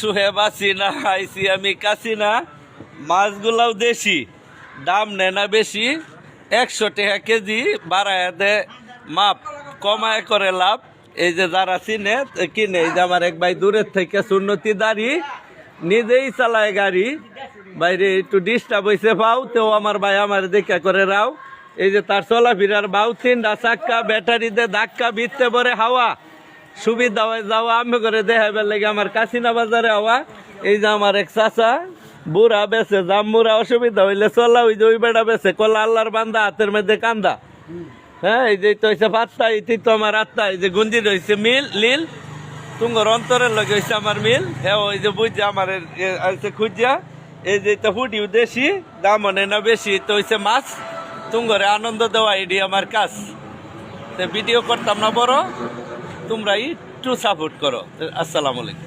সুহেব আছি না আইসি আমি কাছি না। মাছগুলাও দেশি, দাম নেয় না বেশি, 100 টাকা কেজি বাড়ায় দে, মাপ কমায় করে লাভ। এই যে যারা চিনে কিনে, এই যে আমার এক ভাই দূরের থেকে সুন্নতি দাঁড়ি নিজেই চালায় গাড়ি, বাইরে একটু ডিস্টার্ব হয়েছে পাও তো আমার ভাই আমার দেখা করে রাও। এই যে তার চলাফেরার বাউ 3টা চাক্কা, ব্যাটারিতে ধাক্কা, ভিততে পরে হাওয়া সুবিধা হয় যাওয়া। আমি করে দেখাবার লাগে আমার কাছিনা বাজারে হওয়া। এই যে আমার এক চাচা বুড়া বেছে জাম্মুরা, অসুবিধা হইলে চলা, ওই যে ওই বেড়া বেছে কলা আল্লাহর বান্দা, হাতের মধ্যে কান্দা। হ্যাঁ, এই যে তো হয়েছে পাত্তা, এটি তো আমার আত্মা। এই যে গুঞ্জি রয়েছে মিল লীল, তুঙ্গর অন্তরের লগে হয়েছে আমার মিল। হ্যাঁ, ওই যে বুঝছে আমার খুঁজিয়া। এই যে তো হুডিও দেশি, দাম নেই না বেশি, তো হয়েছে মাছ তুঙ্গরে আনন্দ দেওয়া, এটি আমার কাজ। তো ভিডিও করতাম না বড়, তোমরা একটু সাপোর্ট করো। আসসালামু আলাইকুম।